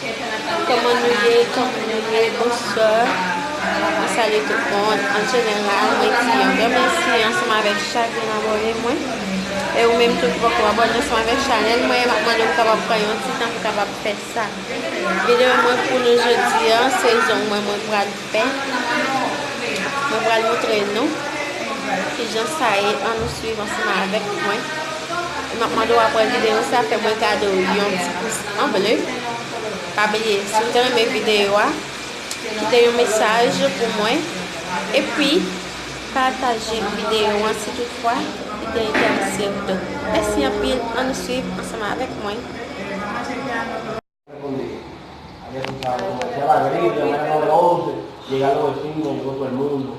Comment nous y bonsoir. On salue tout le monde. En général, moi, je remercie ensemble avec chaque abonné, moi. Et ou même tout le monde abonné ensemble avec Chanel. Moi, je suis capable de prendre un petit temps pour capable faire ça. Vidéo, moi, pour nous jeudi, saison, moi, je vais le faire. Je vais le montrer nous. Si j'en sais, on nous suit ensemble avec moi. Maintenant, après la vidéo, ça fait mon cadeau. Il y a un petit pouce en bleu. Pas oublier, si vous aimez mes vidéos, quittez un message pour moi. Et puis, partagez la vidéo si toutefois vous êtes intéressé. Merci un peu de nous suivre ensemble avec moi. Llegar a los vecinos, llegó todo el mundo.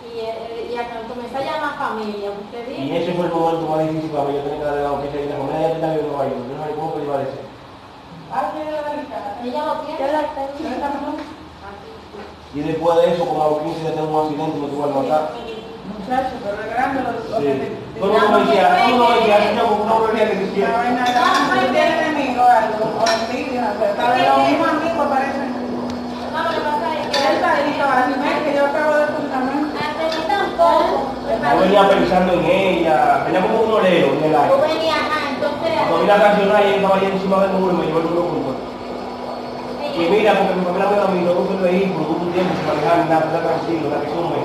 Y comenzó a llamar familia, ¿usted dice? Y ese fue el momento más difícil para mí. Yo tenía que darle la noticia y la familia ya está en Nueva York. Yo no sé cómo iba a decir. Ella lo tiene. Y después de eso, como a los 15 días tengo un accidente y me tuve que matar. Muchacho, pero es grande lo Sí. Todo el mundo me decía, como una brujería que decía. No tiene enemigo algo, o envidia, pero tal vez los mismos amigos parecen. No, lo que pasa es que Él está ahí, que yo acabo de contarme. antes de mí tampoco. Yo venía pensando en ella, venía como un orero en el Yo aire. venía, entonces. Cuando vine a cancionar y él estaba ahí encima del muro y me llevó el muro junto. Y mira, porque mi familia me da a mí, no uso el vehículo, tuve un tiempo sin manejar ni nada, está tranquilo, la que sume.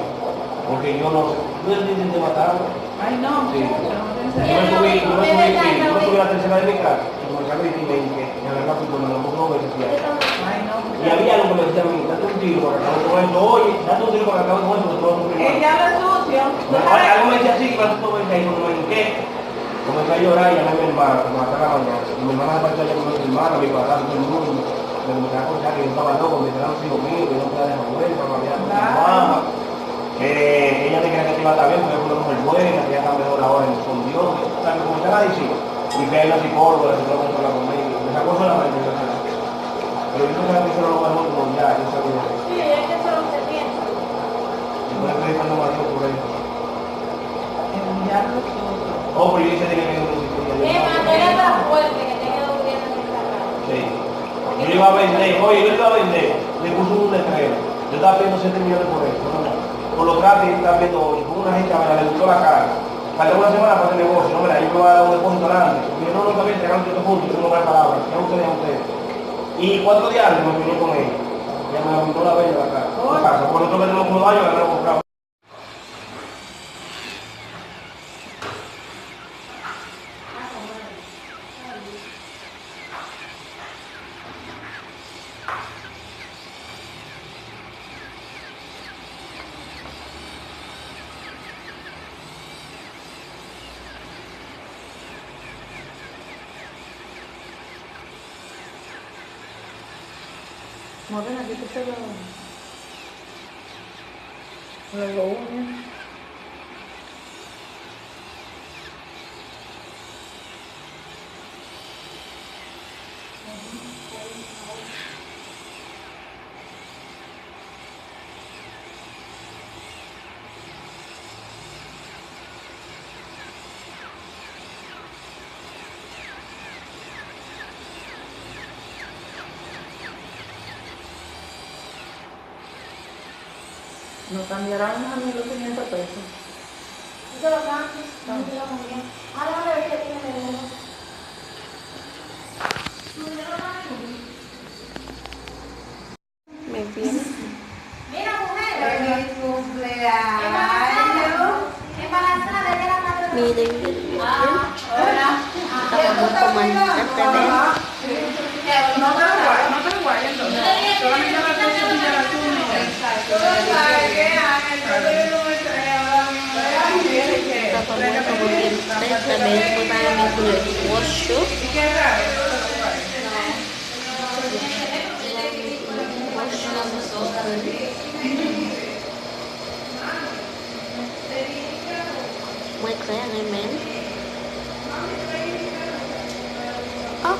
Porque yo no sé, yo intenté matarlo. Ay, no, Sí. muchacho, no tiene Yo sentido. me subí a la tercera de mi casa, y como saqué de mi que me agarraba fui con los dos veces. Ay, no, Y había algo que me decía a mí, date un tiro para acabar con esto, oye, date un tiro para acabar con esto, que tú vas a sufrir más. Ella habla sucio. Algo me decía así, que tú me decías, y cuando me hinqué, comencé a llorar y llamé a mi hermana, que me mataba la mañana. Y mi hermana se partió allá con mi hermana, mi papá, todo el mundo. Me comencé a contar que yo estaba loco, me quedaron hijos míos, que no podía dejar mover, que me había con mi mamá. Ella te creía que te iba a estar bien, porque es una mujer buena, que ya está mejor ahora en son Dios. O sea, que comencé a decir, y que hay una psicóloga, la psicóloga que habla conmigo, me sacó solamente la mente. Pero yo no sabía que eso era lo mejor como ya, yo sabía. Sí, es que eso es lo que piensa. Y por eso yo no me digo por eso. Enviar los sucios. Oh, pero yo hice de que me dio una psicóloga. Es más, es tan fuerte que te quedó bien en esta casa. Sí. Yo le iba a vender, oye, yo le iba a vender, le puso un letrero. Yo estaba pidiendo 7 millones por eso, ¿no? Por lo trato y estaba viendo, oye, como una gente le gustó la cara. Falta una semana para hacer negocio, no, mira, yo me voy a dar un depósito grande. Yo no, nunca había entregado estos puntos, yo no voy a palabras, ya ustedes, a ustedes. Y 4 días me vine con ella. Ya me la pintó la bella la cara. Por nosotros que tenemos como años, la hemos comprado. Morena, ¿qué te lo une? Nos cambiarán a 1.500 pesos. Yo lo cambio, no te lo cambio. Ahora a ver qué tiene de uno. Me viene. Mira, mujer. ¡Feliz cumpleaños! Embarazada, ella era madre. Miren, Hola. estamos como en esta vez. No te lo guayes, no te lo guayes entonces. Solamente la cosa de la Estamos como que esta vez fue para mi color rojo. Muy claramente. Oh,